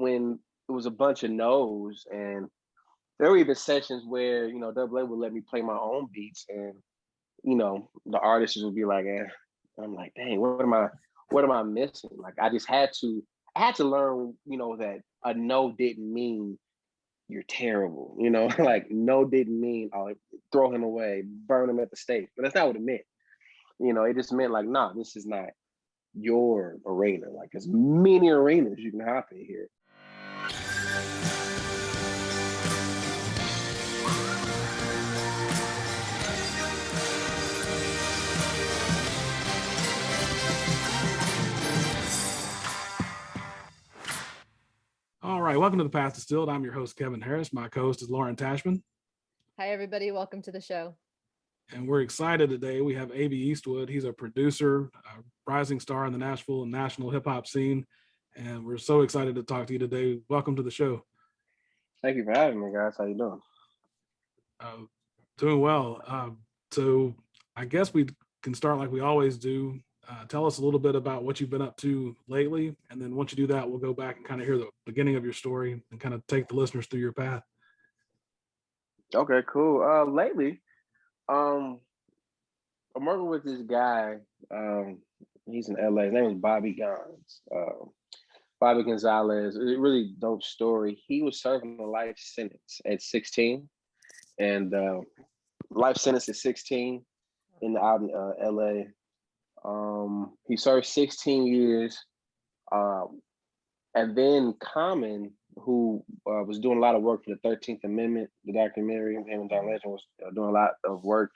when it was a bunch of no's, and there were even sessions where, Double A would let me play my own beats, and the artists would be like, eh. I'm like, dang, what am I missing? Like I had to learn, that a no didn't mean you're terrible, like no didn't mean throw him away, burn him at the stake. But that's not what it meant. It just meant like, nah, this is not your arena. Like there's many arenas you can hop in here. All right, welcome to The Path Distilled. I'm your host, Kevin Harris. My co-host is Lauren Tashman. Hi, everybody. Welcome to the show. And we're excited today. We have AB Eastwood. He's a producer, a rising star in the Nashville and national hip hop scene. And we're so excited to talk to you today. Welcome to the show. Thank you for having me, guys. How you doing? Doing well. So I guess we can start like we always do. Tell us a little bit about what you've been up to lately. And then once you do that, we'll go back and kind of hear the beginning of your story and kind of take the listeners through your path. Okay, cool. Lately, I'm working with this guy. He's in LA. His name is Bobby Gons. Bobby Gonzalez. A really dope story. He was serving a life sentence at 16. And life sentence at 16 out in LA. He served 16 years. And then Common, who was doing a lot of work for the 13th Amendment, the documentary, him and John Legend was doing a lot of work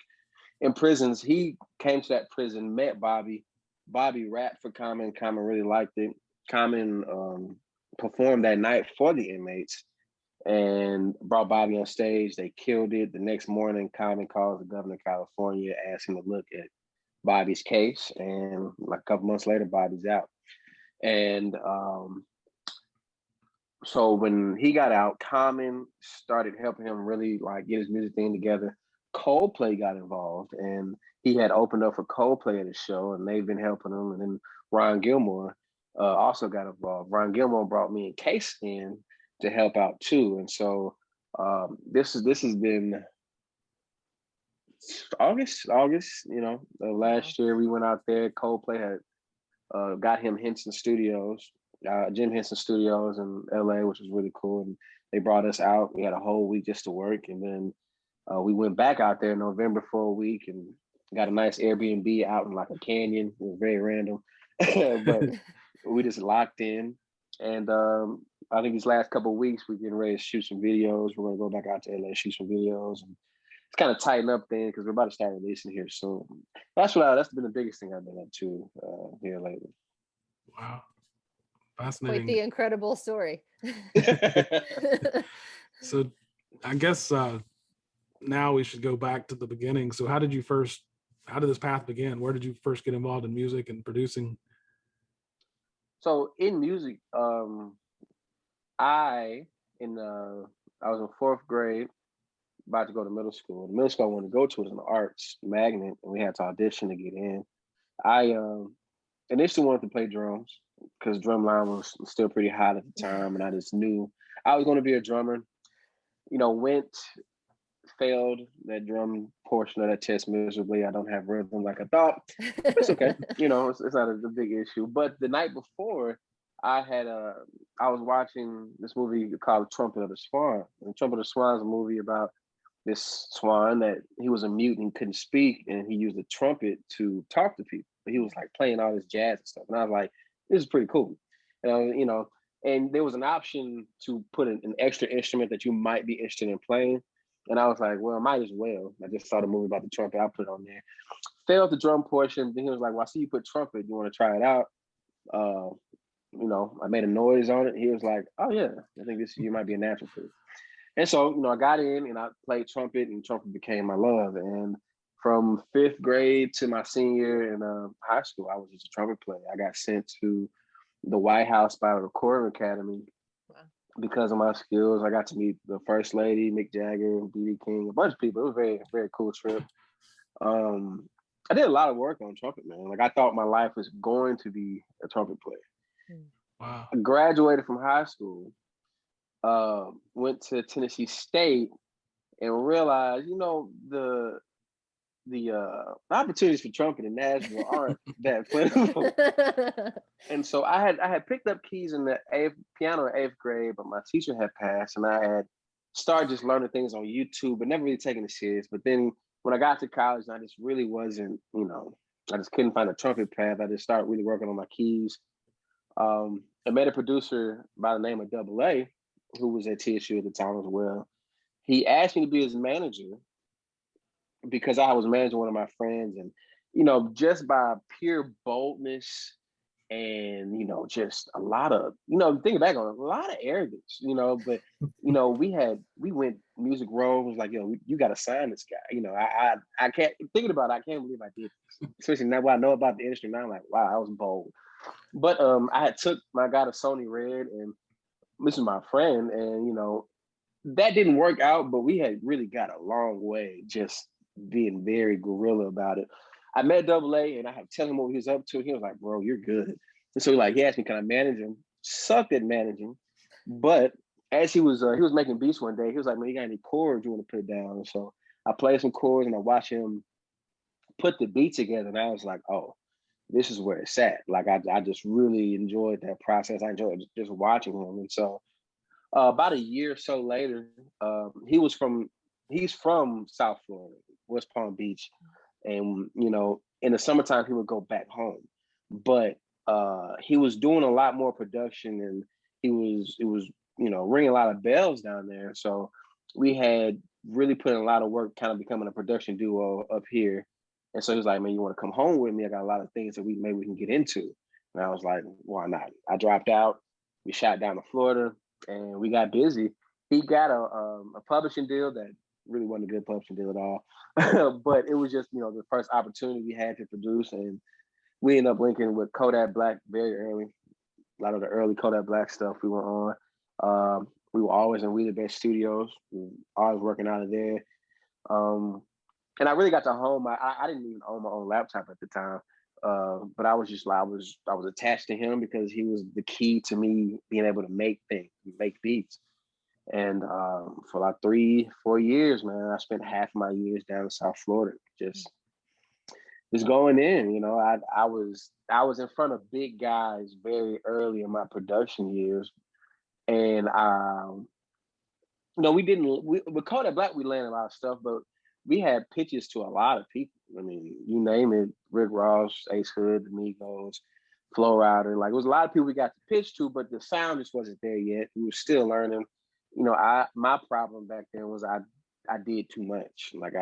in prisons. He came to that prison, met Bobby. Bobby rapped for Common. Common really liked it. Common performed that night for the inmates and brought Bobby on stage. They killed it. The next morning, Common calls the governor of California, asks him to look at Bobby's case. And like a couple months later, Bobby's out. And so when he got out, Common started helping him really like get his music thing together. Coldplay got involved, and he had opened up for Coldplay at his show, and they've been helping him. And then Ron Gilmore also got involved. Ron Gilmore brought me and Case in to help out too. And so this has been August, last year we went out there. Coldplay had got him Henson Studios, Jim Henson Studios in LA, which was really cool. And they brought us out. We had a whole week just to work. And then we went back out there in November for a week and got a nice Airbnb out in like a canyon. It was very random, but we just locked in. And I think these last couple of weeks, we're getting ready to shoot some videos. We're going to go back out to LA, shoot some videos. And it's kind of tighten up then because we're about to start releasing here soon. That's been the biggest thing I've been up to here lately. Wow. Fascinating. Quite the incredible story. So I guess now we should go back to the beginning. So how did this path begin? Where did you first get involved in music and producing? So in music, I was in fourth grade, about to go to middle school. The middle school I wanted to go to was an arts magnet, and we had to audition to get in. I initially wanted to play drums because drumline was still pretty hot at the time, and I just knew I was going to be a drummer. Failed that drum portion of that test miserably. I don't have rhythm like I thought. It's okay. It's not a big issue. But the night before, I was watching this movie called Trumpet of the Swan. And Trumpet of the Swan is a movie about this swan that he was a mute and couldn't speak, and he used a trumpet to talk to people. But he was like playing all this jazz and stuff. And I was like, this is pretty cool. And there was an option to put an extra instrument that you might be interested in playing. And I was like, well, I might as well. I just saw the movie about the trumpet. I put it on there. Failed the drum portion. Then he was like, well, I see you put trumpet. You want to try it out? I made a noise on it. He was like, oh, yeah, I think you might be a natural for it. And so, I got in and I played trumpet, and trumpet became my love. And from fifth grade to my senior year in high school, I was just a trumpet player. I got sent to the White House by the Recording Academy. Wow. Because of my skills. I got to meet the First Lady, Mick Jagger, B.B. King, a bunch of people. It was a very, very cool trip. I did a lot of work on trumpet, man. Like I thought my life was going to be a trumpet player. Wow. I graduated from high school, went to Tennessee State, and realized, the opportunities for trumpet in Nashville aren't that plentiful. And so I had picked up keys in the piano in eighth grade, but my teacher had passed, and I had started just learning things on YouTube, but never really taking it serious. But then when I got to college, I just really wasn't, I just couldn't find a trumpet path. I just started really working on my keys. I met a producer by the name of Double A, who was at TSU at the time as well. He asked me to be his manager because I was managing one of my friends, and just by pure boldness and just a lot of thinking back on it, a lot of arrogance, but we went Music Row, was like, yo, you got to sign this guy. I can't, thinking about it, I can't believe I did this, especially now what I know about the industry now. I'm like, wow, I was bold. But I had took my guy to Sony Red, and this is my friend, and that didn't work out, but we had really got a long way just being very guerrilla about it. I met Double A, and I had to tell him what he was up to. He was like, bro, you're good. And so he asked me, can I manage him? Sucked at managing. But as he was making beats one day, he was like, man, you got any chords you want to put down? And so I played some chords, and I watched him put the beat together, and I was like, oh, this is where it's at. Like I just really enjoyed that process. I enjoyed just watching him. And so about a year or so later, he's from South Florida, West Palm Beach, and in the summertime he would go back home, but he was doing a lot more production, and it was ringing a lot of bells down there. So we had really put in a lot of work, kind of becoming a production duo up here. And so he was like, man, you want to come home with me? I got a lot of things that maybe we can get into. And I was like, why not? I dropped out. We shot down to Florida, and we got busy. He got a publishing deal that really wasn't a good publishing deal at all, but it was just the first opportunity we had to produce, and we ended up linking with Kodak Black very early. A lot of the early Kodak Black stuff we were on. We were always in We the Best Studios. We were always working out of there. And I really got to home. I didn't even own my own laptop at the time, but I was just like, I was attached to him because he was the key to me being able to make things, make beats. And for like 3-4 years, man, I spent half my years down in South Florida, just going in. I was in front of big guys very early in my production years, and with Kodak Black, we landed a lot of stuff, but we had pitches to a lot of people. I mean, you name it: Rick Ross, Ace Hood, the Migos, Flow Rider. Like, it was a lot of people we got to pitch to, but the sound just wasn't there yet. We were still learning. My problem back then was I did too much. Like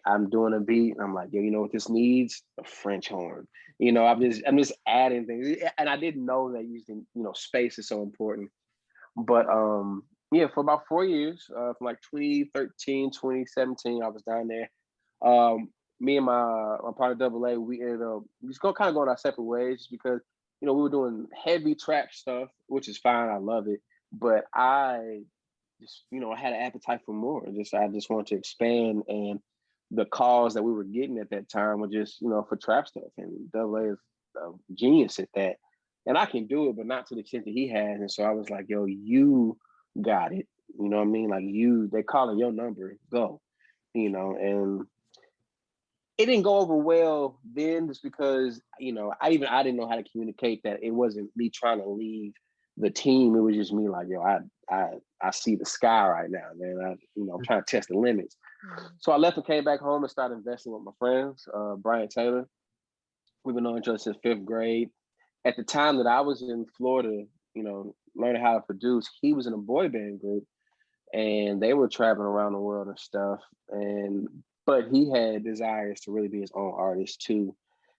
I'm doing a beat, and I'm like, yo, you know what this needs? A French horn. I'm just adding things, and I didn't know that using space is so important. But yeah, for about 4 years, from like 2013, 2017, I was down there. Me and my partner Double A, we ended up just kind of going our separate ways, just because we were doing heavy trap stuff, which is fine. I love it, but I just I had an appetite for more. I just wanted to expand, and the calls that we were getting at that time were just for trap stuff, and Double A is a genius at that, and I can do it, but not to the extent that he has. And so I was like, yo, you got it. You know what I mean? Like, they calling your number, go. And it didn't go over well then, just because I didn't know how to communicate that it wasn't me trying to leave the team. It was just me like, yo, I see the sky right now, man. I'm trying to test the limits. Mm-hmm. So I left and came back home and started investing with my friends, Brian Taylor. We've been knowing each other since 5th grade. At the time that I was in Florida, learning how to produce, he was in a boy band group, and they were traveling around the world and stuff. But he had desires to really be his own artist too.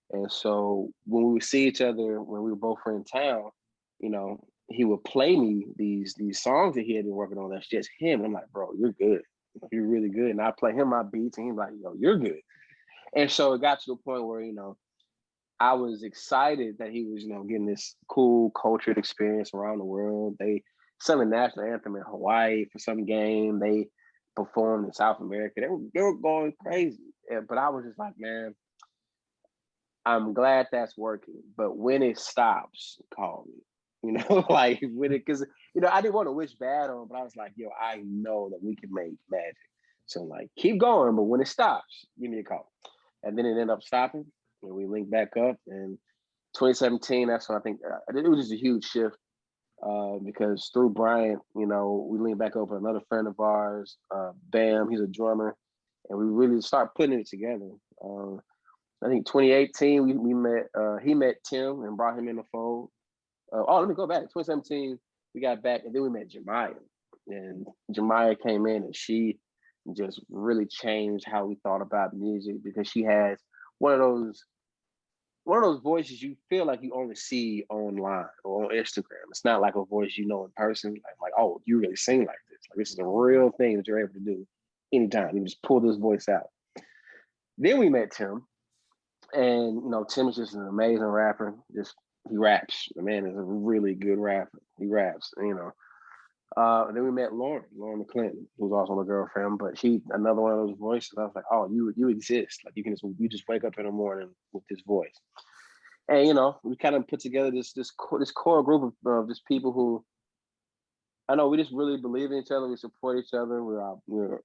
And so when we would see each other, when we were both in town, he would play me these songs that he had been working on. That's just him. And I'm like, bro, you're good. You're really good. And I play him my beats, and he's like, yo, you're good. And so it got to the point where, I was excited that he was, getting this cool cultured experience around the world. They sung the national anthem in Hawaii for some game. They performed in South America. They were going crazy. But I was just like, man, I'm glad that's working. But when it stops, call me. you know, like with it, because you know, I didn't want to wish bad on, but I was like, yo, I know that we can make magic. So like keep going, but when it stops, give me a call. And then it ended up stopping, and we linked back up. And 2017, that's when I think it was just a huge shift because through Bryant, you know, we linked back up with another friend of ours, Bam, he's a drummer, and we really start putting it together. I think 2018 we met. He met Tim and brought him in the fold. Let me go back. 2017 we got back, and then we met Jemiah, and Jemiah came in, and she just really changed how we thought about music because she has one of those voices you feel like you only see online or on Instagram. It's not like a voice you know in person. Like oh, you really sing like this. Like this is a real thing that you're able to do anytime. You just pull this voice out. Then we met Tim, and you know, Tim is just an amazing rapper. He raps. The man is a really good rapper. He raps, you know. And then we met Lauren McClinton, who's also a girlfriend, but she another one of those voices. I was like, oh, you exist. Like you just wake up in the morning with this voice. And you know, we kind of put together this core group of just people who I know we just really believe in each other. We support each other. We're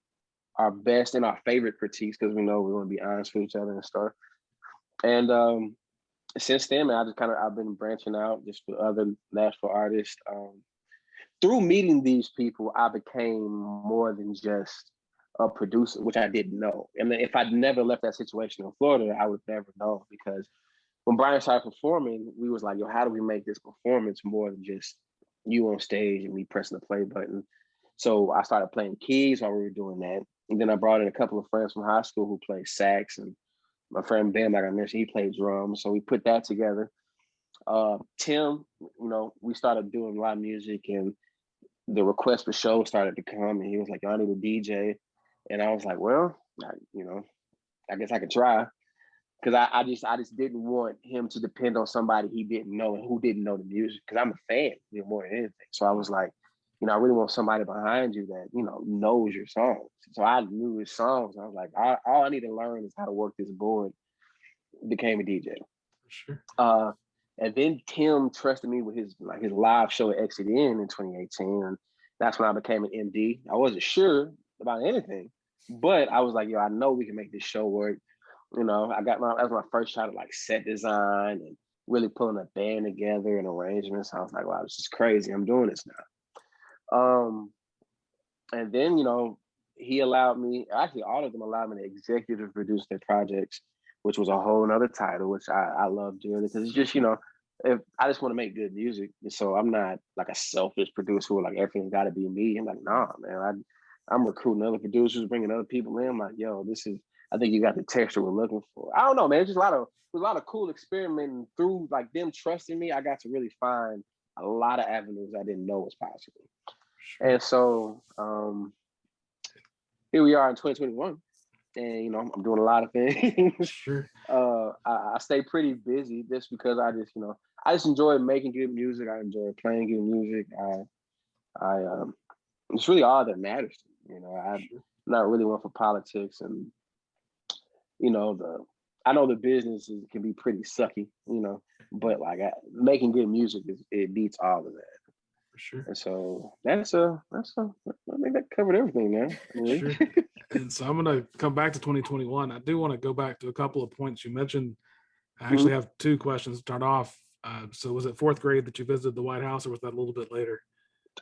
our best and our favorite critiques because we know we want to be honest with each other and stuff. And since then, man, I've been branching out just with other Nashville artists. Through meeting these people, I became more than just a producer, which I didn't know. And if I'd never left that situation in Florida, I would never know because when Brian started performing, we was like, yo, how do we make this performance more than just you on stage and me pressing the play button? So I started playing keys while we were doing that. And then I brought in a couple of friends from high school who played sax, and my friend Ben, like I mentioned, he played drums. So we put that together. Tim, you know, we started doing live music, and the request for shows started to come, and he was like, "Y'all need a DJ," and I was like, "Well, I guess I could try," because I just didn't want him to depend on somebody he didn't know and who didn't know the music. Because I'm a fan, you know, more than anything. So I was like, you know, I really want somebody behind you that you know knows your songs. So I knew his songs. I was like, all I need to learn is how to work this board. Became a DJ. Sure. And then Tim trusted me with his live show at Exit in 2018, and that's when I became an MD. I wasn't sure about anything, but I was like, yo, I know we can make this show work. You know, that was my first shot at like set design and really pulling a band together and arrangements. I was like, wow, this is crazy. I'm doing this now. And then, you know, he allowed me, actually all of them allowed me to executive produce their projects, which was a whole nother title, which I love doing because it's just, you know, if I just want to make good music. So I'm not like a selfish producer where like everything's got to be me. I'm like, nah, man, I'm recruiting other producers, bringing other people in. I'm like, yo, I think you got the texture we're looking for. I don't know, man. It's just a lot of cool experimenting through like them trusting me. I got to really find a lot of avenues I didn't know was possible. Sure. And so here we are in 2021. And you know, I'm doing a lot of things. Sure. I stay pretty busy just because I just enjoy making good music. I enjoy playing good music. It's really all that matters to me. You know, I'm not really one for politics, and you know, I know the business can be pretty sucky, you know, but like making good music it beats all of that. For sure. And so I think that covered everything, man. Sure. And so I'm going to come back to 2021. I do want to go back to a couple of points you mentioned. I actually have two questions to start off. So was it fourth grade that you visited the White House, or was that a little bit later?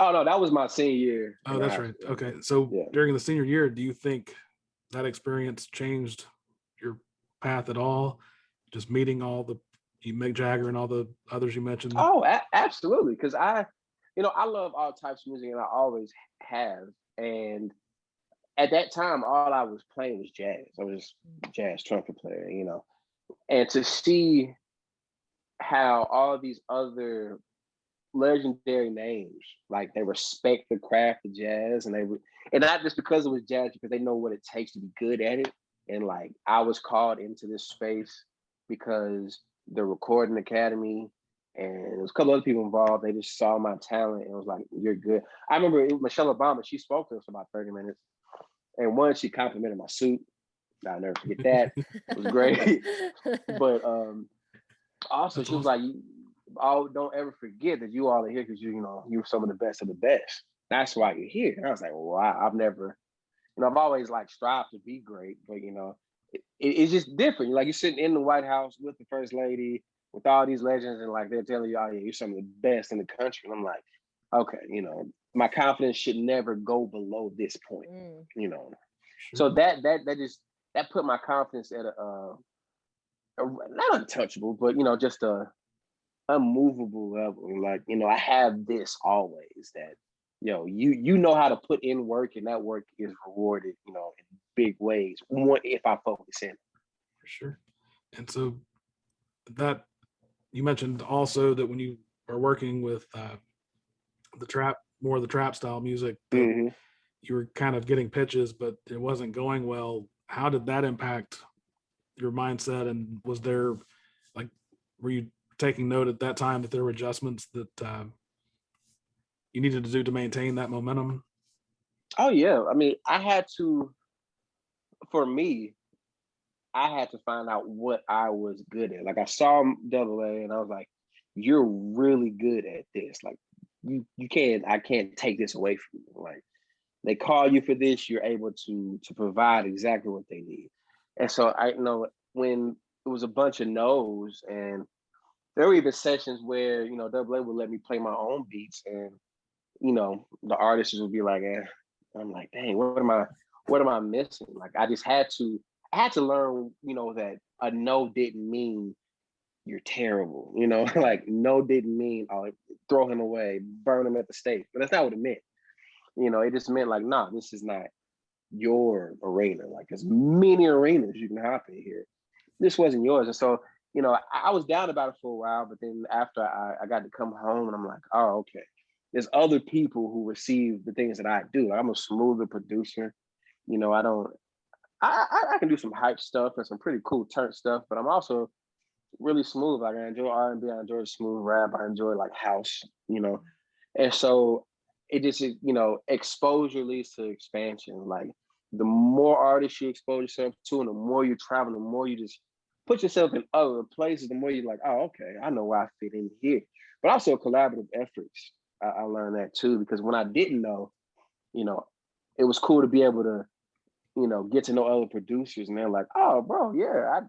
Oh, no, that was my senior year. Oh, that's right. Okay. So during the senior year, do you think that experience changed your path at all? Just meeting Mick Jagger and all the others you mentioned? Oh, absolutely. Because I love all types of music, and I always have. And at that time, all I was playing was jazz. I was a jazz trumpet player, you know. And to see how all these other legendary names, like they respect the craft of jazz, and not just because it was jazz, because they know what it takes to be good at it. And like I was called into this space because the Recording Academy and there was a couple other people involved. They just saw my talent and was like, "You're good." I remember Michelle Obama. She spoke to us for about 30 minutes. And one, she complimented my suit. I'll never forget that. It was great. But also, she was like, don't ever forget that you all are here because you're some of the best of the best. That's why you're here. And I was like, well, I've never, I've always like strived to be great, but it's just different. Like you're sitting in the White House with the first lady, with all these legends, and like they're telling you, oh yeah, you're some of the best in the country. And I'm like, okay, my confidence should never go below this point, Sure. So that put my confidence at a not untouchable, but just a unmovable level. Like, I have this always that, you know how to put in work, and that work is rewarded, in big ways. One, if I focus in. For sure. And so that you mentioned also that when you are working with the trap style music, that you were kind of getting pitches, but it wasn't going well. How did that impact your mindset? And was there were you taking note at that time that there were adjustments that you needed to do to maintain that momentum? Oh yeah. I mean, for me, I had to find out what I was good at. Like I saw Double A and I was like, you're really good at this. Like I can't take this away from you. Like they call you for this, you're able to provide exactly what they need. And so I know when it was a bunch of no's, and there were even sessions where, Double A would let me play my own beats, and the artists would be like, I'm like, dang, what am I missing? Like I had to learn, that a no didn't mean you're terrible, like no didn't mean, oh, throw him away, burn him at the stake. But that's not what it meant. It just meant like, nah, this is not your arena. Like there's many arenas you can hop in here. This wasn't yours. And so, I was down about it for a while, but then after I got to come home, and I'm like, oh, okay. There's other people who receive the things that I do. Like, I'm a smoother producer. I don't, I can do some hype stuff and some pretty cool turn stuff, but I'm also really smooth. Like I enjoy R&B, I enjoy smooth rap, I enjoy like house, and so it just, exposure leads to expansion. Like the more artists you expose yourself to, and the more you travel, the more you just put yourself in other places, the more you're like, oh, okay, I know where I fit in here. But also collaborative efforts. I learned that too, because when I didn't know, it was cool to be able to, get to know other producers, and they're like, oh, bro, yeah,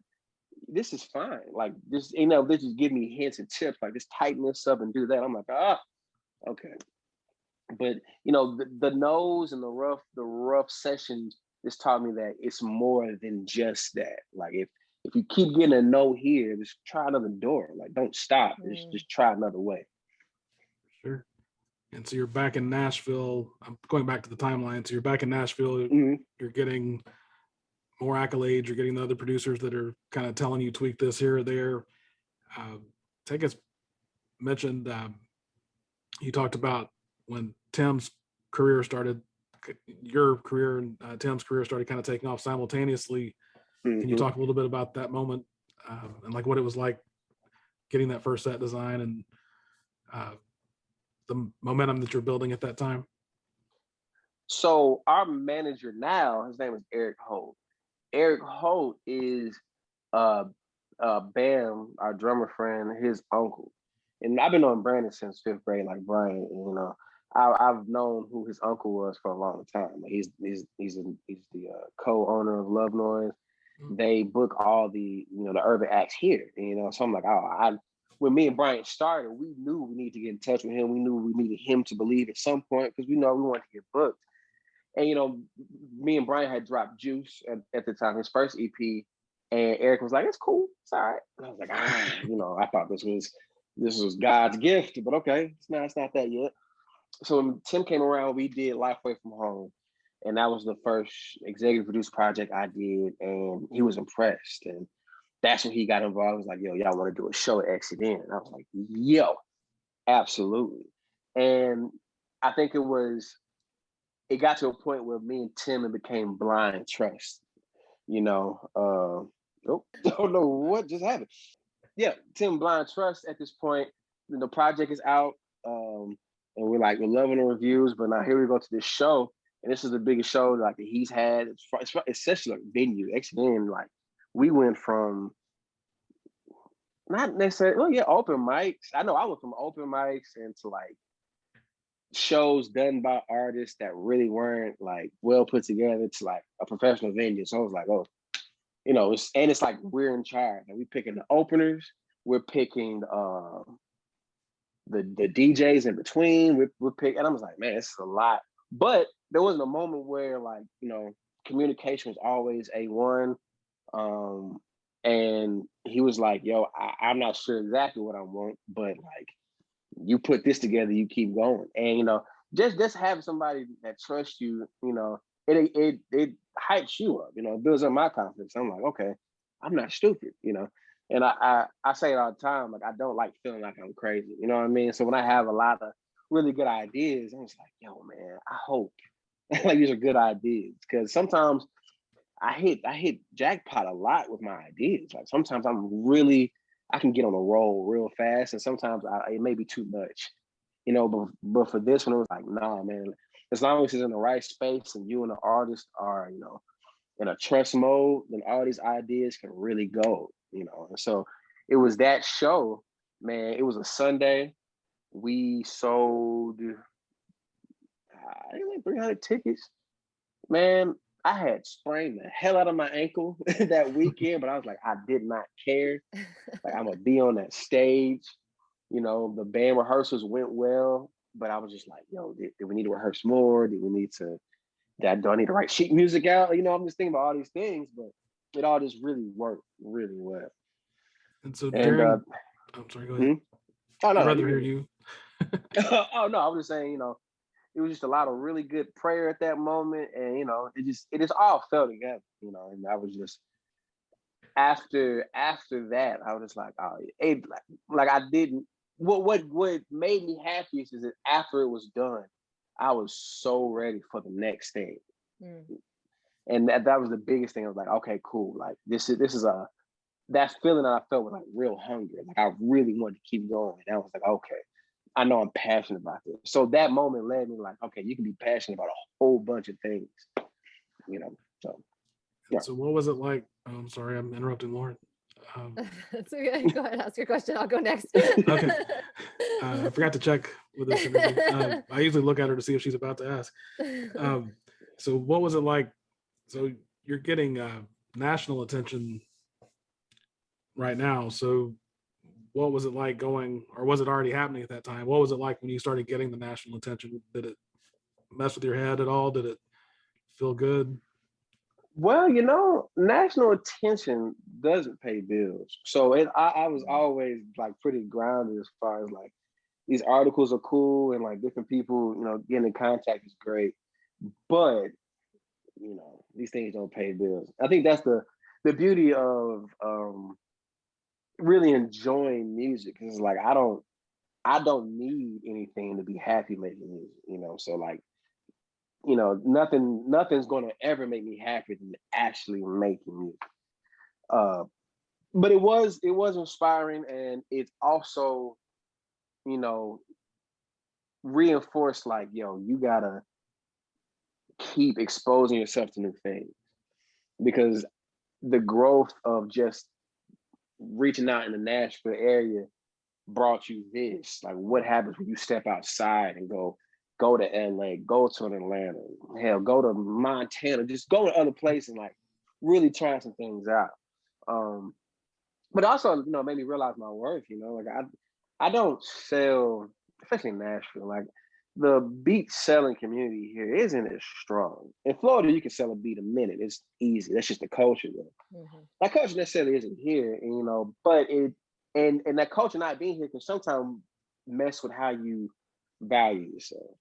this is fine. Like this, they just give me hints and tips, like just tighten this up and do that. I'm like, okay. But the no's and the rough sessions just taught me that it's more than just that. Like if you keep getting a no here, just try another door. Like don't stop. Just try another way. Sure. And so you're back in Nashville. I'm going back to the timeline. So you're back in Nashville. You're getting more accolades. You're getting the other producers that are kind of telling you tweak this here or there. Take us mentioned. You talked about when Tim's career started, your career and Tim's career started kind of taking off simultaneously. Can you talk a little bit about that moment and like what it was like getting that first set design and the momentum that you're building at that time? So our manager now, his name is Eric Holt. Eric Holt is Bam, our drummer friend, his uncle. And I've been knowing Brandon since fifth grade, like Brian. I've known who his uncle was for a long time. He's the co-owner of Love Noise. They book all the the urban acts here. So I'm like, when me and Brian started, we knew we needed to get in touch with him. We knew we needed him to believe at some point because we wanted to get booked. And me and Brian had dropped Juice at the time, his first EP, and Eric was like, "It's cool, it's all right." And I was like, I thought this was God's gift, but okay, it's not that yet. So when Tim came around, we did Life Away from Home, and that was the first executive produced project I did, and he was impressed, and that's when he got involved. He was like, "Yo, y'all want to do a show at Exit In?" And I was like, "Yo, absolutely." And I think it got to a point where me and Tim became blind trust. Don't know what just happened. Yeah, Tim blind trust at this point. The project is out, and we're loving the reviews. But now here we go to this show, and this is the biggest show like that he's had. It's such a venue. Exit In, like we went from not necessarily. Well, yeah, open mics. I know I went from open mics into like shows done by artists that really weren't like well put together to like a professional venue. So I was like, oh, it's like we're in charge. And we picking the openers. We're picking the DJs in between. We're picking, and I was like, man, it's a lot. But there wasn't a moment where like communication was always A1. And he was like, yo, I'm not sure exactly what I want, but like you put this together, you keep going. And just having somebody that trusts you, it hypes you up, it builds up my confidence. I'm like, okay, I'm not stupid, and I say it all the time, like I don't like feeling like I'm crazy, you know what I mean? So when I have a lot of really good ideas, I'm just like, yo, man, I hope like these are good ideas, because sometimes I hit jackpot a lot with my ideas. Like sometimes I can get on a roll real fast, and sometimes it may be too much, But for this one, it was like, nah, man. As long as it's in the right space and you and the artist are, in a trust mode, then all these ideas can really go, And so it was that show, man. It was a Sunday. We sold, I think like 300 tickets, man. I had sprained the hell out of my ankle that weekend, but I was like, I did not care. Like, I'm gonna be on that stage. The band rehearsals went well, but I was just like, yo, did we need to rehearse more? Do I need to write sheet music out? I'm just thinking about all these things, but it all just really worked really well. And so And I'm sorry, go ahead. Oh no, I'd rather hear you. Oh no, I was just saying, it was just a lot of really good prayer at that moment, and it just all fell together, and I was just after that, I was just like, oh, like I didn't. What made me happiest is that after it was done, I was so ready for the next thing, and that was the biggest thing. I was like, okay, cool, like this is that feeling that I felt was like real hungry, like I really wanted to keep going, and I was like, okay, I know I'm passionate about this. So that moment led me like, okay, you can be passionate about a whole bunch of things, So, yeah. So what was it like? I'm sorry, I'm interrupting Lauren. That's okay. Go ahead, ask your question. I'll go next. Okay. I forgot to check with this interview. I usually look at her to see if she's about to ask. So what was it like? So you're getting national attention right now. So what was it like going, or was it already happening at that time? What was it like when you started getting the national attention? Did it mess with your head at all? Did it feel good? Well, national attention doesn't pay bills. So I was always like pretty grounded as far as like these articles are cool and like different people, getting in contact is great. But, these things don't pay bills. I think that's the beauty of really enjoying music. It's like I don't need anything to be happy making music, so like nothing's going to ever make me happier than actually making music. But it was inspiring, and it also, reinforced like, yo, you gotta keep exposing yourself to new things, because the growth of just reaching out in the Nashville area brought you this. Like, what happens when you step outside and go to LA, go to Atlanta, hell, go to Montana, just go to other places and like really try some things out. But also, made me realize my worth, like I don't sell, especially in Nashville, like the beat selling community here isn't as strong. In Florida, you can sell a beat a minute. It's easy. That's just the culture there. That culture necessarily isn't here, and but it and that culture not being here can sometimes mess with how you value yourself.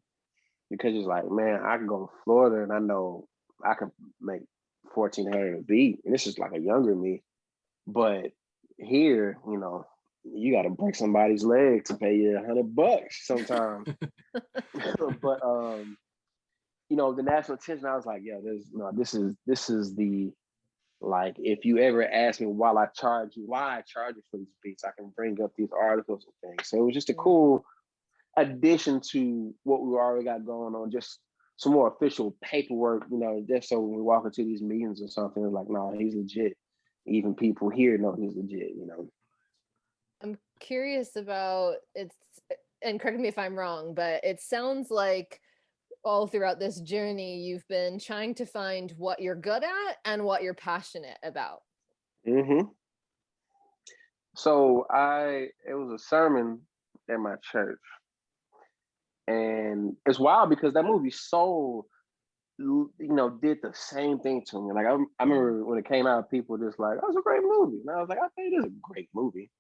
Because it's like, man, I can go to Florida and I know I can make 1,400 a beat, and this is like a younger me. But here, you got to break somebody's leg to pay you $100 sometimes. But the national attention, I was like, yeah, this is the, like, if you ever ask me why I charge you for these beats, I can bring up these articles and things. So it was just a cool addition to what we already got going on, just some more official paperwork, just so when we walk into these meetings or something, it's like, no, he's legit. Even people here know he's legit. I'm curious about it's, and correct me if I'm wrong, but it sounds like all throughout this journey, you've been trying to find what you're good at and what you're passionate about. Mm-hmm. So it was a sermon at my church, and it's wild because that movie did the same thing to me. Like I remember when it came out, people were just like, "Oh, it's a great movie," and I was like, "I think it is a great movie,"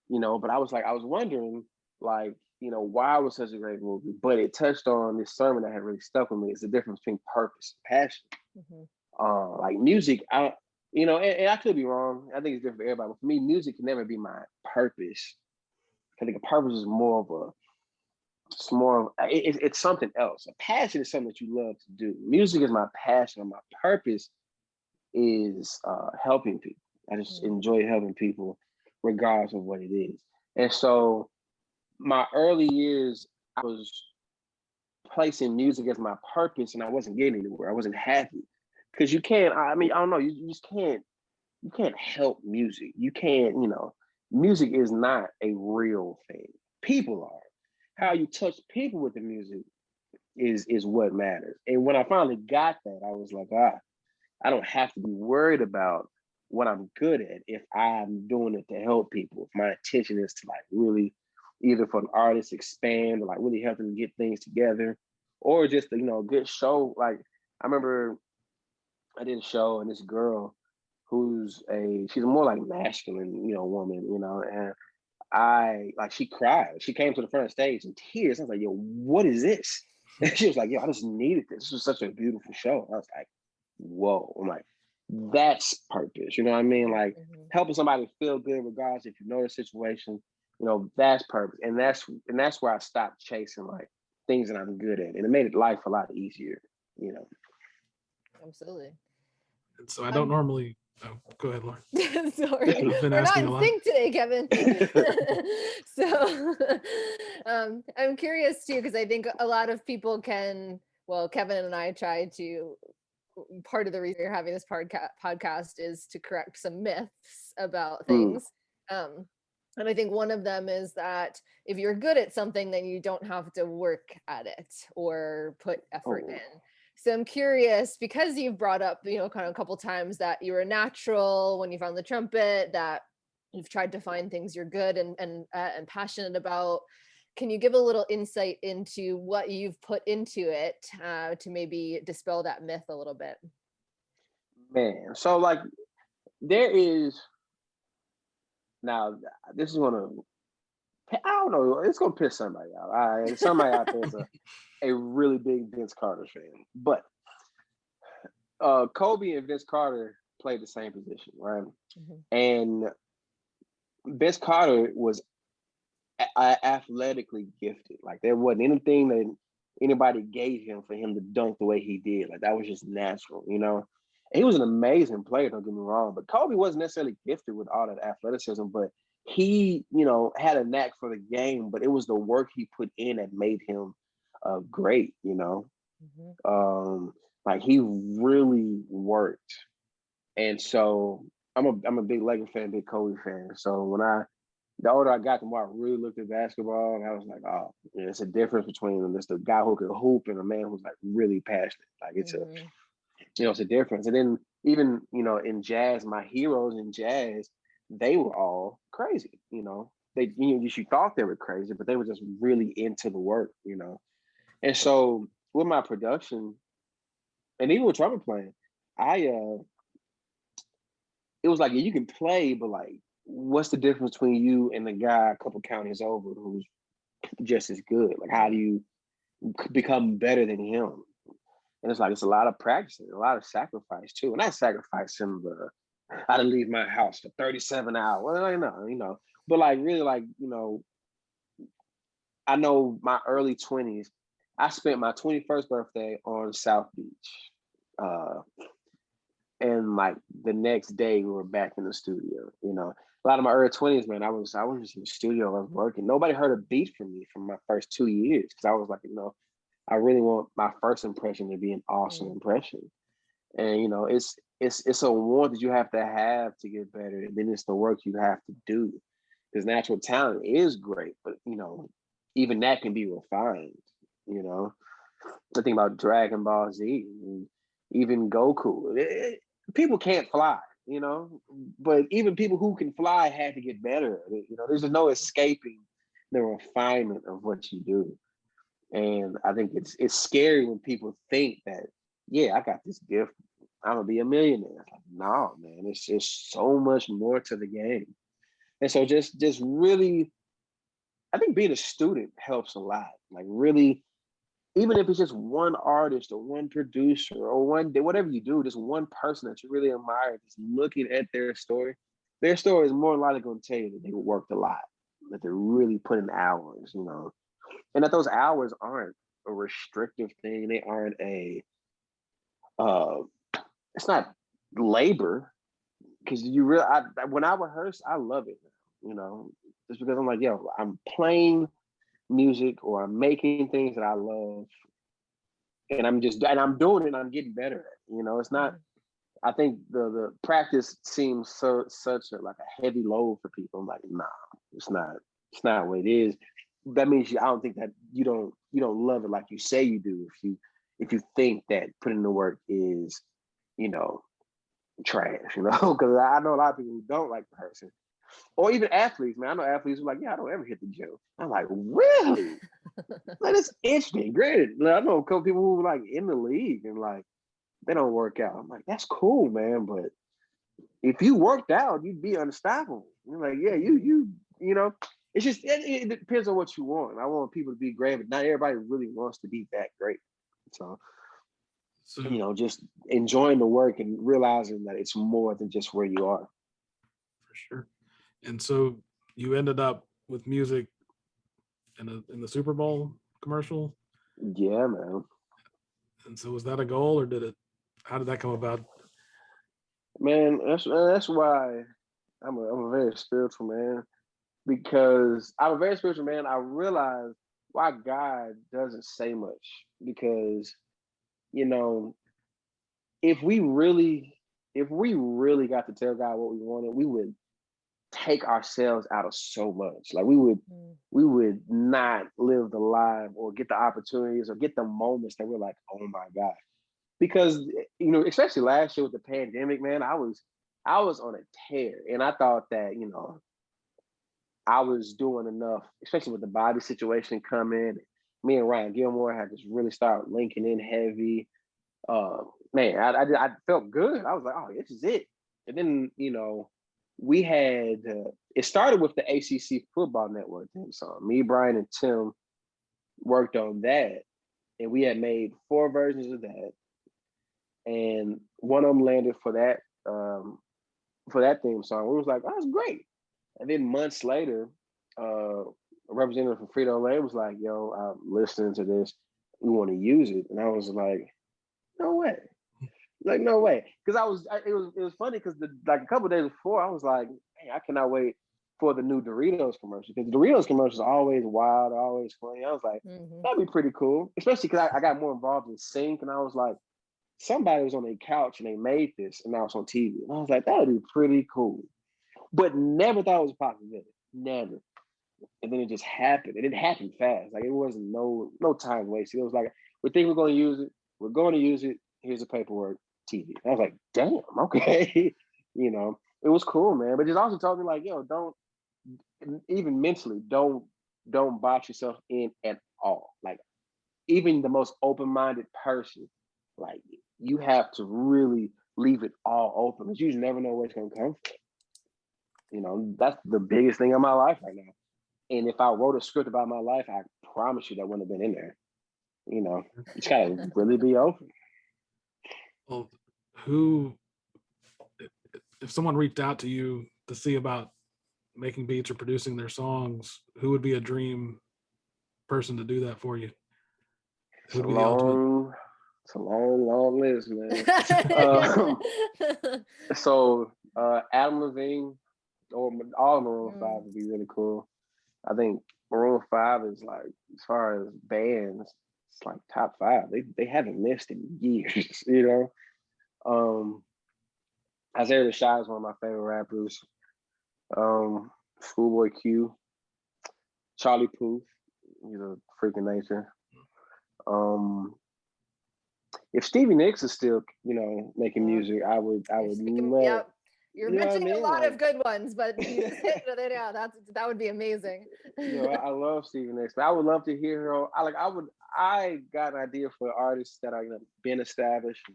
But I was wondering, like, why it was such a great movie. But it touched on this sermon that had really stuck with me. It's the difference between purpose and passion. Mm-hmm. Like music, and I could be wrong. I think it's different for everybody. But for me, music can never be my purpose. I think a purpose is it's something else. A passion is something that you love to do. Music is my passion, and my purpose is helping people. I just enjoy helping people, regardless of what it is. And so, my early years, I was placing music as my purpose, and I wasn't getting anywhere. I wasn't happy because you can't. I mean, I don't know. You just can't. You can't help music. You can't. Music is not a real thing. People are. How you touch people with the music is what matters. And when I finally got that, I was like, I don't have to be worried about what I'm good at if I'm doing it to help people. If my intention is to like really either for an artist expand or like really help them get things together, or just a good show. Like I remember I did a show and this girl she's a more like masculine, woman, and she cried. She came to the front of the stage in tears. I was like, yo, what is this? And she was like, yo, I just needed this. This was such a beautiful show. I was like, whoa. I'm like, that's purpose. You know what I mean? Like helping somebody feel good regardless if you know the situation, that's purpose. And that's where I stopped chasing like things that I'm good at. And it made life a lot easier. Absolutely. And so I don't normally go ahead, Lauren. Sorry, we're not in sync today, Kevin. So I'm curious too, because I think a lot of people Kevin and I tried to, part of the reason you're having this podcast is to correct some myths about things. And I think one of them is that if you're good at something, then you don't have to work at it or put effort in. So I'm curious, because you've brought up, kind of a couple times that you were natural when you found the trumpet, that you've tried to find things you're good and passionate about. Can you give a little insight into what you've put into it to maybe dispel that myth a little bit? Man, so like there is, now this is I don't know, it's gonna piss somebody out. Somebody out there is a really big Vince Carter fan, but Kobe and Vince Carter played the same position, right? And Vince Carter was athletically gifted. Like there wasn't anything that anybody gave him for him to dunk the way he did. Like that was just natural, And he was an amazing player, don't get me wrong. But Kobe wasn't necessarily gifted with all that athleticism, but he, had a knack for the game, but it was the work he put in that made him great, Like he really worked. And so I'm a big Lakers fan, big Kobe fan. So the older I got, the more I really looked at basketball, and I was like, oh, yeah, it's a difference between them. It's the guy who can hoop and a man who's like really passionate. Like it's it's a difference. And then even, in jazz, my heroes in jazz, they were all crazy, you thought they were crazy, but they were just really into the work, And so with my production, and even with trumpet playing, it was like, yeah, you can play, but like, what's the difference between you and the guy a couple counties over who's just as good? Like, how do you become better than him? And it's like, it's a lot of practicing, a lot of sacrifice too. And I sacrificed him, I didn't leave my house for 37 hours. Well, I know, but like, really, like, I know my early 20s, I spent my 21st birthday on South Beach. And like the next day we were back in the studio, A lot of my early 20s, man, I was just in the studio, I was working. Nobody heard a beat from me from my first 2 years because I was like, I really want my first impression to be an awesome impression. And it's a want that you have to get better, and then it's the work you have to do. because natural talent is great, but you know, even that can be refined. You know, I think about Dragon Ball Z, and even Goku. People can't fly, you know, but even people who can fly had to get better at it. You know, there's no escaping the refinement of what you do. And I think it's scary when people think that, yeah, I got this gift, I'm gonna be a millionaire. Like, no, man, it's just so much more to the game. And so just really, I think being a student helps a lot. Like really, even if it's just one artist or one producer or one whatever you do, just one person that you really admire, just looking at their story is more likely going to tell you that they worked a lot, that they're really putting hours, you know, and that those hours aren't a restrictive thing. They aren't uh, it's not labor, because you really, when I rehearse, I love it, you know, just because I'm like, yo, I'm playing music or I'm making things that I love, and I'm doing it and I'm getting better at it. You know, it's not, I think the practice seems such a like a heavy load for people. I'm like, nah, it's not what it is. That means I don't think that you don't love it like you say you do if you think that putting in the work is, you know, trash, you know, because I know a lot of people who don't like rehearsing. Or even athletes, man. I know athletes who are like, yeah, I don't ever hit the gym. I'm like, really? Like, it's interesting. Granted, I know a couple people who are like in the league and like they don't work out. I'm like, that's cool, man. But if you worked out, you'd be unstoppable. You're like, yeah, you know, it's just it depends on what you want. I want people to be great, but not everybody really wants to be that great. So, you know, just enjoying the work and realizing that it's more than just where you are. For sure. And so you ended up with music in the Super Bowl commercial. Yeah, man. And so was that a goal, or how did that come about? Man, that's why I'm a very spiritual man, because I'm a very spiritual man. I realize why God doesn't say much, because, you know, if we really got to tell God what we wanted, we would take ourselves out of so much. Like we would not live the life or get the opportunities or get the moments that we're like, oh my God. Because, you know, especially last year with the pandemic, man, I was on a tear, and I thought that, you know, I was doing enough, especially with the Bobby situation coming. Me and Ryan Gilmore had just really started linking in heavy. Man, I felt good. I was like, oh, this is it. And then, you know, we had it started with the ACC Football Network theme song. Me, Brian, and Tim worked on that, and we had made 4 versions of that, and one of them landed for that theme song. We was like, oh, that's great. And then months later, a representative from Frito-Lay was like, yo, I'm listening to this. We want to use it. And I was like, no way. Like, no way. Because it was funny because like a couple of days before, I was like, hey, I cannot wait for the new Doritos commercial. Because the Doritos commercials are always wild, always funny. I was like, that'd be pretty cool. Especially because I got more involved in sync, and I was like, somebody was on their couch and they made this, and now it's on TV. And I was like, that would be pretty cool. But never thought it was a possibility. Never. And then it just happened. And it happened fast. Like, it wasn't no time wasted. It was like, we think we're going to use it. We're going to use it. Here's the paperwork, TV. And I was like, damn, okay. You know, it was cool, man. But it also told me, like, yo, don't, even mentally, don't box yourself in at all. Like, even the most open-minded person, like, you have to really leave it all open, because you just never know where it's going to come from. You know, that's the biggest thing in my life right now. And if I wrote a script about my life, I promise you that wouldn't have been in there. You know, you just gotta really be open. Well, if someone reached out to you to see about making beats or producing their songs, who would be a dream person to do that for you? It's a long list, man. So Adam Levine or all Maroon 5 would be really cool. I think Maroon 5 is like, as far as bands, it's like top 5. They haven't missed in years, you know. Isaiah Rashad is one of my favorite rappers. Schoolboy Q, Charlie Puth, he's a freak of nature. If Stevie Nicks is still, making music, I would love. Yep. You're You know what I mentioning a mean? lot Like, of good ones, but you just hit it. Yeah, that would be amazing. I love Stevie Nicks, but I would love to hear her. I got an idea for artists that are been established,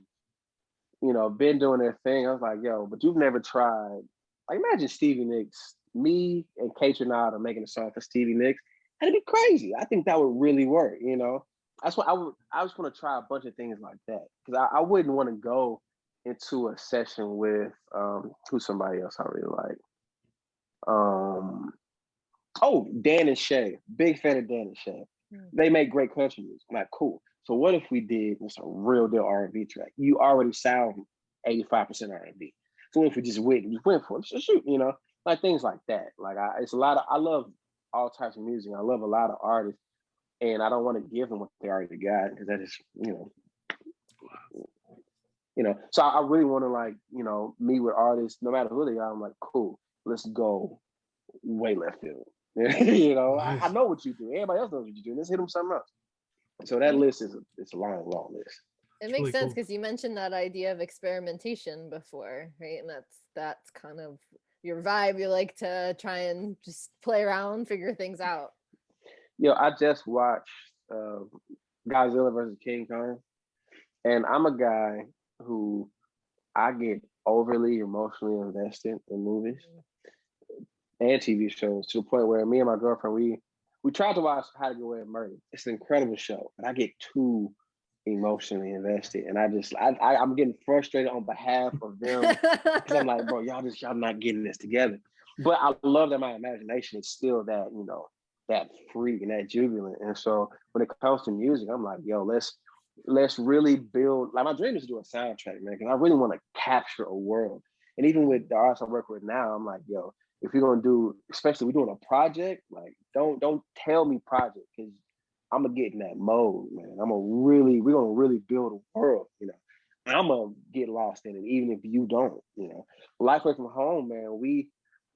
been doing their thing. I was like, yo, but you've never tried. Like, imagine Stevie Nicks, me and Kate Renata making a song for Stevie Nicks. That'd be crazy. I think that would really work. That's what I just want to try a bunch of things like that, because I wouldn't want to go into a session with who's somebody else I really like. Dan and Shay. Big fan of Dan and Shay. They make great country music. I'm like, cool. So what if we did this a real deal R&B track? You already sound 85% R&B. So what if we just went for it? So shoot, like things like that. Like it's a lot of, I love all types of music. I love a lot of artists, and I don't want to give them what they already got, because that is, so I really want to meet with artists, no matter who they are. I'm like, cool, let's go way left field. Nice. I know what you do. Everybody else knows what you do. Let's hit them something else. So that list is a long, long list. It makes really sense cool. because you mentioned that idea of experimentation before, right? And that's kind of your vibe. You like to try and just play around, figure things out. I just watched Godzilla versus King Kong, and I'm a guy who I get overly emotionally invested in movies and TV shows, to the point where me and my girlfriend, we tried to watch How to Get Away with Murder. It's an incredible show, but I get too emotionally invested, and I'm getting frustrated on behalf of them, because I'm like, bro, y'all not getting this together. But I love that my imagination is still that, that free and that jubilant. And so when it comes to music, I'm like, yo, let's really build. Like, my dream is to do a soundtrack, man, because I really want to capture a world. And even with the artists I work with now, I'm like, yo, if we're gonna do, especially we're doing a project, like don't tell me project, because I'm gonna get in that mode, man. we're gonna really build a world, I'm gonna get lost in it, even if you don't, Life Away from Home, man,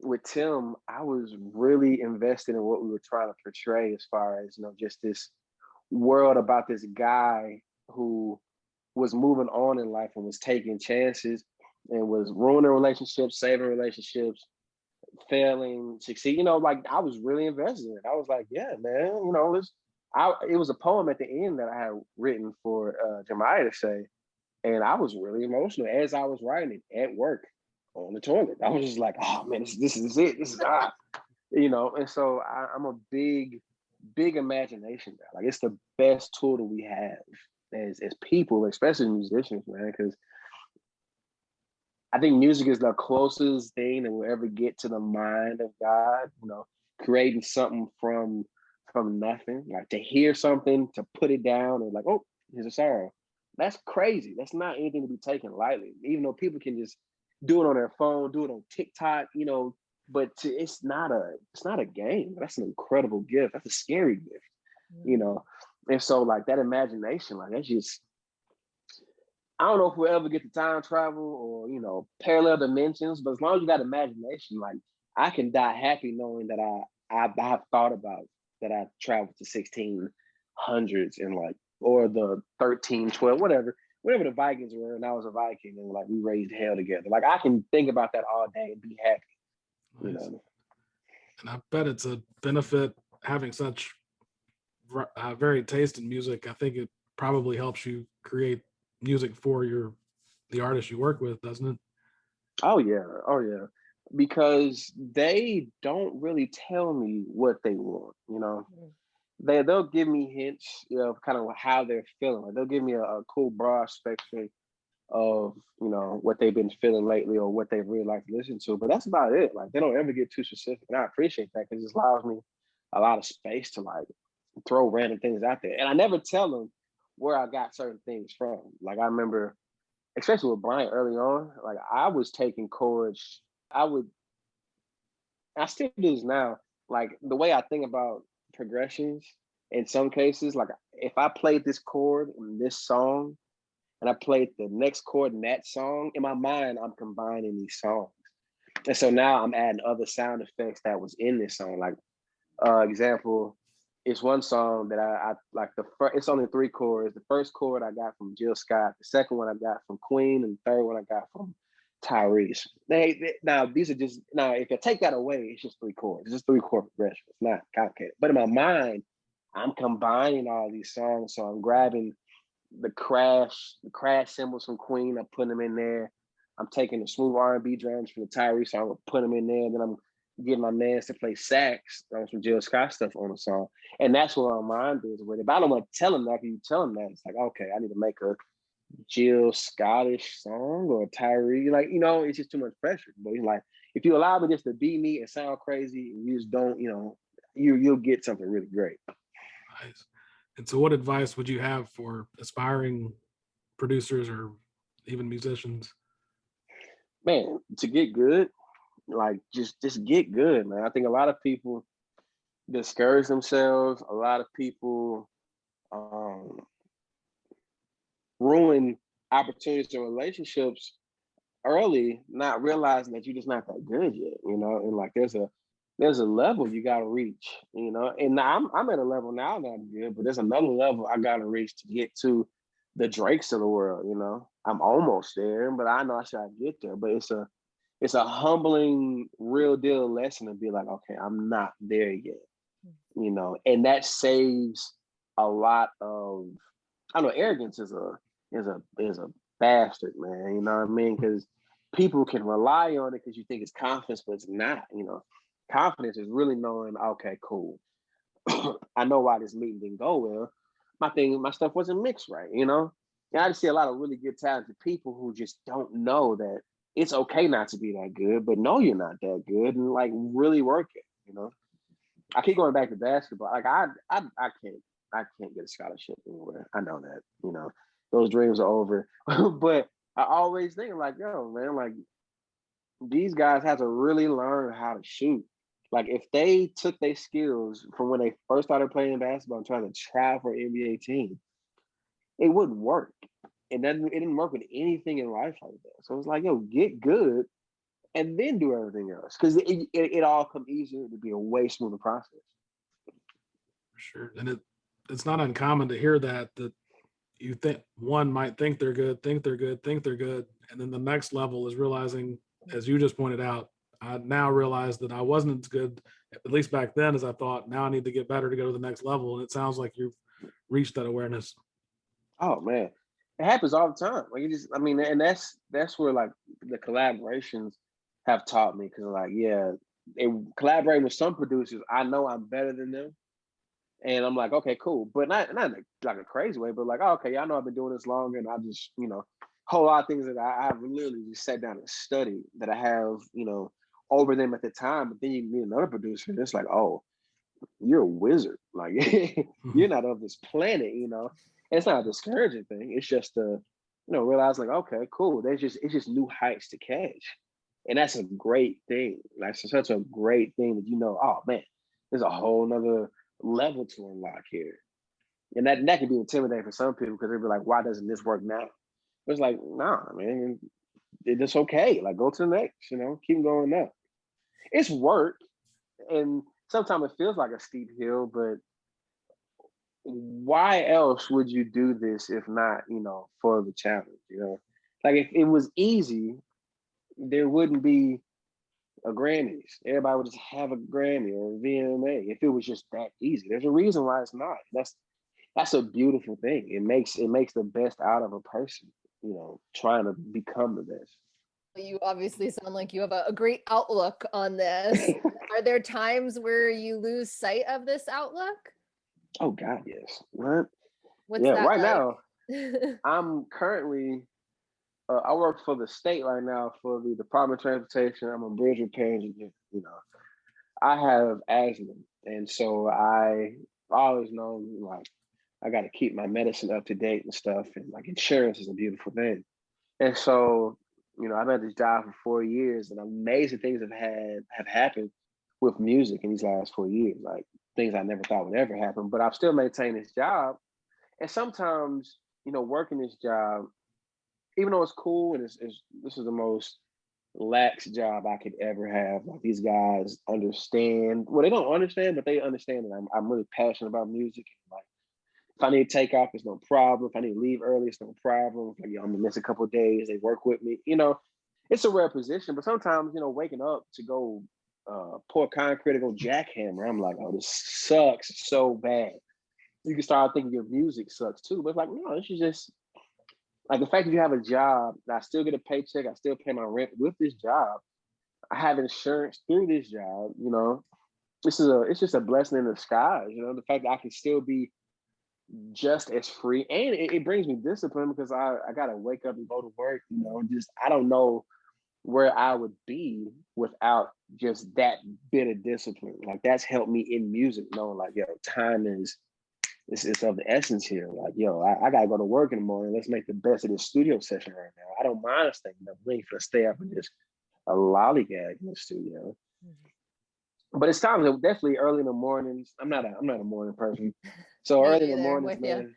with Tim, I was really invested in what we were trying to portray, as far as, just this world about this guy who was moving on in life and was taking chances and was ruining relationships, saving relationships, failing, succeed. Like, I was really invested in it. I was like, yeah, man, it was a poem at the end that I had written for Jemiah to say, and I was really emotional as I was writing it at work on the toilet. I was just like, oh man, this is it. This is And so I'm a big imagination guy. Like, it's the best tool that we have as people, especially musicians, man, because I think music is the closest thing that we'll ever get to the mind of God, creating something from nothing. Like, to hear something, to put it down, and like, oh, here's a sorrow. That's crazy. That's not anything to be taken lightly. Even though people can just do it on their phone, do it on TikTok, but it's not a game. That's an incredible gift. That's a scary gift, And so, like, that imagination, like, that's just, I don't know if we'll ever get to time travel or, parallel dimensions, but as long as you got imagination, like, I can die happy knowing that I've thought about that I traveled to 1600s and, like, or the 1312, whatever the Vikings were, and I was a Viking, and, like, we raised hell together. Like, I can think about that all day and be happy, Nice. And I bet it's a benefit having such varied taste in music. I think it probably helps you create music for the artists you work with, doesn't it? Oh yeah, because they don't really tell me what they want. They'll give me hints, kind of how they're feeling. Like, they'll give me a cool broad spectrum of what they've been feeling lately or what they really like to listen to, but that's about it. Like, they don't ever get too specific, and I appreciate that, because it allows me a lot of space to, like, throw random things out there, and I never tell them where I got certain things from. Like, I remember, especially with Brian early on, like, I was taking chords. I still do this now. Like, the way I think about progressions, in some cases, like, if I played this chord in this song and I played the next chord in that song, in my mind, I'm combining these songs. And so now I'm adding other sound effects that was in this song. Like example, it's one song that I like the first, it's only 3 chords. The first chord I got from Jill Scott, the second one I got from Queen, and the third one I got from Tyrese. Now these are just, now if I take that away, it's just 3 chords. It's just 3 chord progression. It's not complicated. But in my mind, I'm combining all these songs. So I'm grabbing the crash cymbals from Queen, I'm putting them in there. I'm taking the smooth R&B drums from the Tyrese, so I'm gonna put them in there. And then I'm getting my mans to play sax on some Jill Scott stuff on the song. And that's what my mind is with it. But I don't want to tell him that, because you tell him that, it's like, okay, I need to make a Jill Scottish song or a Tyree. Like, it's just too much pressure. But he's like, if you allow me just to be me and sound crazy, and you just don't, you'll get something really great. Nice. And so what advice would you have for aspiring producers or even musicians? Man, to get good, like just get good, man. I think a lot of people discourage themselves. A lot of people ruin opportunities and relationships early, not realizing that you're just not that good yet, and like there's a level you gotta reach, and I'm at a level now that I'm good, but there's another level I gotta reach to get to the Drakes of the world, I'm almost there, but I know I should get there. But it's a humbling, real deal lesson to be like, okay, I'm not there yet, and that saves a lot of, I know arrogance is a bastard, man. You know what I mean? Because people can rely on it because you think it's confidence, but it's not. Confidence is really knowing, okay, cool. I know why this meeting didn't go well. My stuff wasn't mixed right. And I just see a lot of really good, talented people who just don't know that it's okay not to be that good, but know you're not that good, and like really work it. I keep going back to basketball. Like I can't get a scholarship anywhere. I know that. Those dreams are over. But I always think like, yo, man, like these guys have to really learn how to shoot. Like if they took their skills from when they first started playing basketball and trying to try for an NBA team, it wouldn't work. And then it didn't work with anything in life like that. So it's like, yo, get good and then do everything else. Because it all come easier to be a way smoother process. For sure. And it's not uncommon to hear that you think one might think they're good, and then the next level is realizing, as you just pointed out, I now realize that I wasn't as good, at least back then, as I thought. Now I need to get better to go to the next level. And it sounds like you've reached that awareness. Oh man, it happens all the time. Like and that's where like the collaborations have taught me, because like, yeah, collaborating with some producers, I know I'm better than them. And I'm like, okay, cool. But not like a crazy way, but like, oh, okay, I know I've been doing this longer, and I just, whole lot of things that I've literally just sat down and studied that I have, over them at the time. But then you meet another producer, and it's like, oh, you're a wizard. Like you're not of this planet, And it's not a discouraging thing. It's just realize like, okay, cool. It's just new heights to catch. And that's a great thing. Like such a great thing that oh man, there's a whole nother level to unlock here. And that can be intimidating for some people, because they'll be like, why doesn't this work now? But it's like, nah, man, it's okay. Like go to the next, keep going up. It's work. And sometimes it feels like a steep hill, but why else would you do this if not, for the challenge, Like if it was easy, there wouldn't be a Grammys. Everybody would just have a Grammy or a VMA if it was just that easy. There's a reason why it's not. That's a beautiful thing. It makes the best out of a person, trying to become the best. You obviously sound like you have a great outlook on this. Are there times where you lose sight of this outlook? Oh God, yes. What? What's that right like? now, I'm currently I work for the state right now for the Department of Transportation. I'm a bridge repair engineer. I have asthma, and so I always know like I got to keep my medicine up to date and stuff. And like insurance is a beautiful thing. And so I've had this job for 4 years, and amazing things have happened with music in these last 4 years. Like things I never thought would ever happen. But I've still maintained this job, and sometimes working this job, even though it's cool and this is the most lax job I could ever have. Like these guys understand. Well, they don't understand, but they understand that I'm really passionate about music. Like if I need to take off, it's no problem. If I need to leave early, it's no problem. If, like, I'm gonna miss a couple of days, they work with me. It's a rare position, but sometimes, waking up to go pour concrete or go jackhammer, I'm like, oh, this sucks so bad. You can start thinking your music sucks too, but it's like, no, this is just like the fact that you have a job, that I still get a paycheck, I still pay my rent with this job. I have insurance through this job. It's just a blessing in disguise. The fact that I can still be just as free, and it brings me discipline because I gotta wake up and go to work. Just I don't know where I would be without just that bit of discipline. Like that's helped me in music, knowing like, yo, time is it's of the essence here. Like, yo, I gotta go to work in the morning. Let's make the best of this studio session right now. I don't mind staying up late for stay up and just a lollygag in the studio. But it's times definitely early in the mornings. I'm not a morning person. So early in the mornings, man,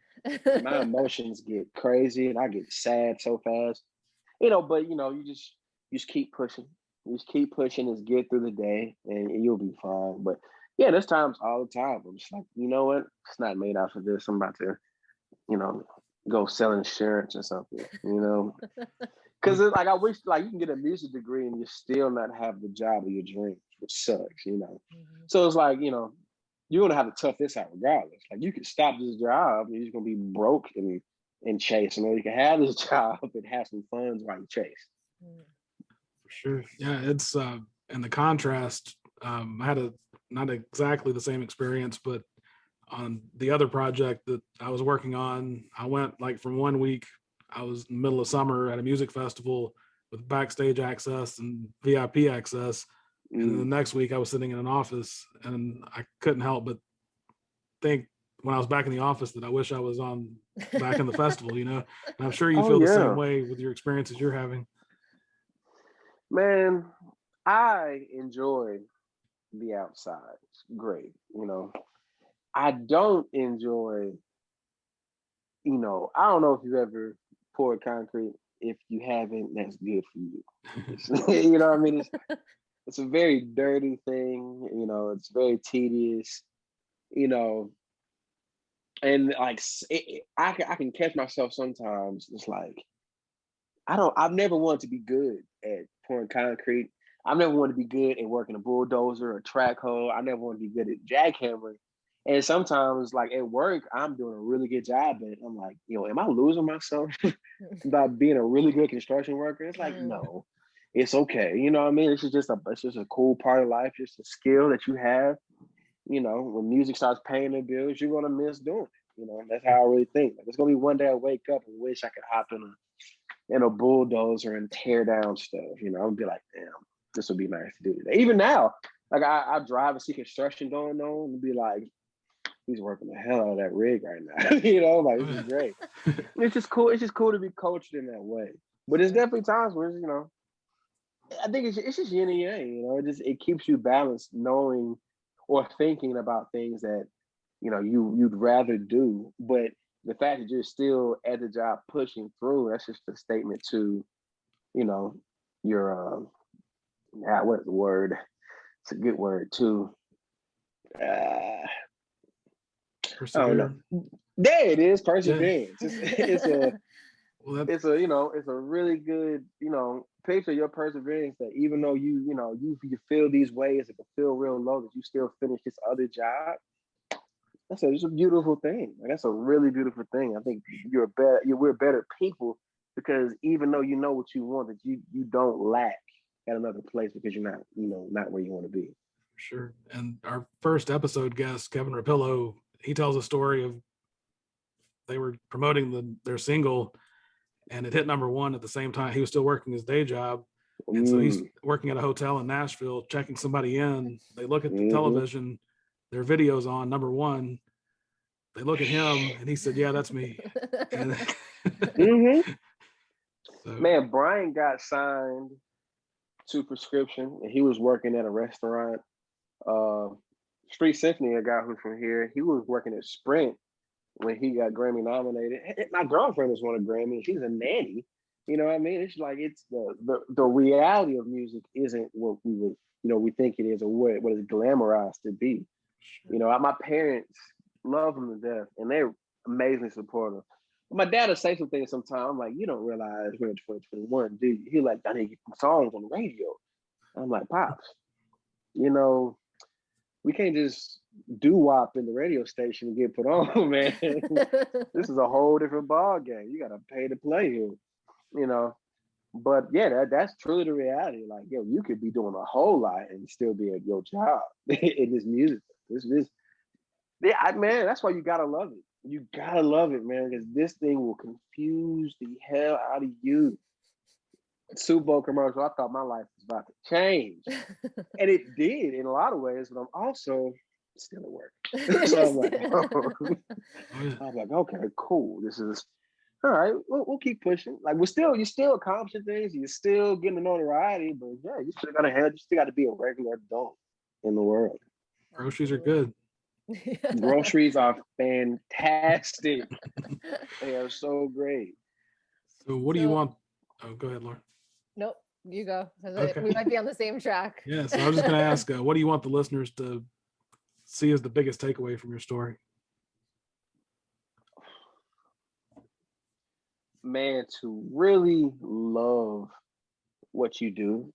my emotions get crazy and I get sad so fast. But you just keep pushing. You just keep pushing and get through the day and you'll be fine. But yeah, there's times all the time. I'm just like, you know what? It's not made out for this. I'm about to, go sell insurance or something, Because like I wish like you can get a music degree and you still not have the job of your dreams, which sucks, So it's like, you're gonna have to tough this out regardless. Like you can stop this job and you're just gonna be broke and chasing, or you can have this job and have some funds while you chase. For sure. Yeah, it's and the contrast, I had not exactly the same experience, but on the other project that I was working on, I went like from 1 week, I was in the middle of summer at a music festival with backstage access and VIP access. And then the next week I was sitting in an office and I couldn't help but think when I was back in the office that I wish I was back in the festival, And I'm sure you feel the same way with your experiences you're having. Man, I enjoy the outside. It's great, I don't enjoy, I don't know if you ever poured concrete. If you haven't, that's good for you. You know what I mean? It's a very dirty thing, it's very tedious, and like I can catch myself sometimes. It's like I've never wanted to be good at pouring concrete. I've never wanted to be good at working a bulldozer or track hoe. I never wanted to be good at jackhammering. And sometimes, like at work, I'm doing a really good job, and I'm like, am I losing myself by being a really good construction worker? It's like, no, it's okay. You know what I mean? It's just a cool part of life, just a skill that you have. When music starts paying the bills, you're gonna miss doing it. That's how I really think. Like, it's gonna be one day I wake up and wish I could hop in a bulldozer and tear down stuff. I'll be like, damn, this would be nice to do today. Even now, like I drive and see construction going on and be like, he's working the hell out of that rig right now. Like this is great. It's just cool. It's just cool to be coached in that way. But it's definitely times where I think it's just yin and yang. It keeps you balanced, knowing or thinking about things that you'd rather do, but the fact that you're still at the job pushing through, that's just a statement to, your what's the word? It's a good word too. Persevere. There it is, perseverance. Yeah. It's a really good, picture of your perseverance, that even though you feel these ways, it can feel real low, that you still finish this other job. It's a beautiful thing. Like, that's a really beautiful thing. I think we're better people because even though you know what you want, that you don't lack at another place because you're not where you want to be. Sure. And our first episode guest, Kevin Rapillo, he tells a story of they were promoting their single and it hit #1 at the same time. He was still working his day job. And so he's working at a hotel in Nashville, checking somebody in. They look at the television, their video's on #1. They look at him and he said, yeah, that's me. And so, man, Brian got signed to Prescription and he was working at a restaurant. Street Symphony, a guy who's from here, he was working at Sprint when he got Grammy nominated. My girlfriend has won a Grammy. She's a nanny. You know what I mean? It's like it's the reality of music isn't what we would, we think it is, or what it's glamorized to be. My parents love them to death, and they're amazingly supportive. But my dad will say some things sometimes. I'm like, you don't realize we're in 2021, do you? He like, I need to get songs on the radio. I'm like, Pops, we can't just do wop in the radio station and get put on, man. This is a whole different ball game. You gotta pay to play here, you know. But yeah, that's truly the reality. Like, yo, you could be doing a whole lot and still be at your job in this music. Yeah, man, that's why you gotta love it. You gotta love it, man, because this thing will confuse the hell out of you. Super Bowl commercial, I thought my life was about to change. And it did in a lot of ways, but I'm also still at work. So I'm like, okay, cool. This is all right. We'll keep pushing. Like you're still accomplishing things. You're still getting the notoriety, but yeah, you still got to be a regular adult in the world. Groceries are good. Groceries are fantastic. They are so great. So what do you want? Oh, go ahead, Laura. Nope, you go. Okay. We might be on the same track. Yeah, so I was just going to ask, what do you want the listeners to see as the biggest takeaway from your story? Man, to really love what you do,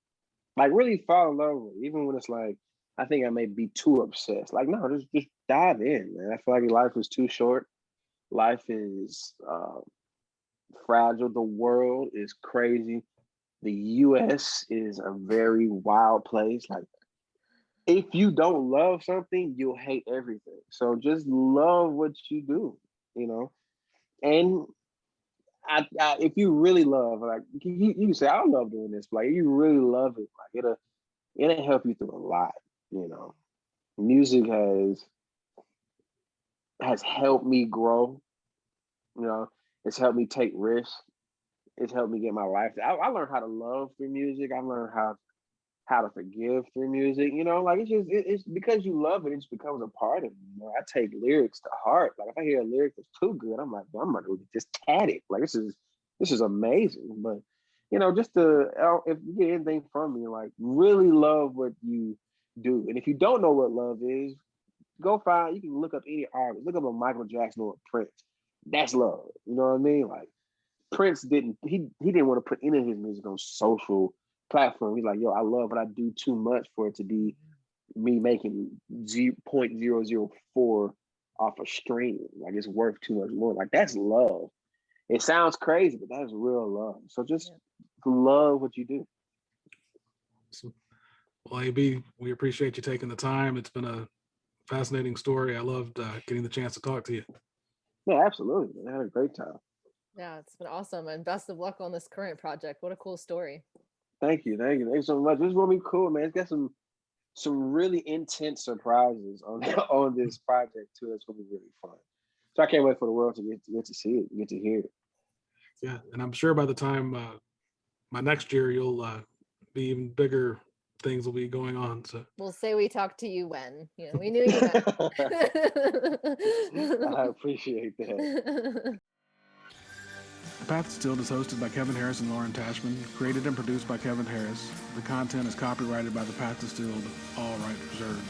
like really fall in love with it, even when it's like, I think I may be too obsessed. Like, no, just dive in, man. I feel like life is too short. Life is fragile. The world is crazy. The US is a very wild place. Like, if you don't love something, you'll hate everything. So just love what you do, And if you really love, like you can say, I love doing this. Like, you really love it. Like, it'll help you through a lot. Music has helped me grow. It's helped me take risks. It's helped me get my life. I learned how to love through music. I learned how to forgive through music. Like it's because you love it, it just becomes a part of you. I take lyrics to heart. Like, if I hear a lyric that's too good, I'm like, well, I'm gonna just tat it. Like, this is amazing. But just if you get anything from me, like, really love what you do. And if you don't know what love is, you can look up any artist, look up a Michael Jackson or a Prince. That's love. You know what I mean? Like, Prince didn't want to put any of his music on social platform. He's like, yo, I love what I do too much for it to be me making 0.004 off a stream. Like, it's worth too much more. Like, that's love. It sounds crazy, but that's real love. So just love what you do. Well, AB, we appreciate you taking the time. It's been a fascinating story. I loved getting the chance to talk to you. Yeah, absolutely. I had a great time. Yeah, it's been awesome, and best of luck on this current project. What a cool story. Thank you so much. This is gonna be cool, man. It's got some really intense surprises on this project too. It's gonna be really fun. So I can't wait for the world to get to see it, get to hear it. Yeah, and I'm sure by the time my next year, you'll be even bigger. Things will be going on. So we'll say we talked to you when. We knew you when. I appreciate that. The Path Distilled is hosted by Kevin Harris and Lauren Tashman, created and produced by Kevin Harris. The content is copyrighted by The Path Distilled, all rights reserved.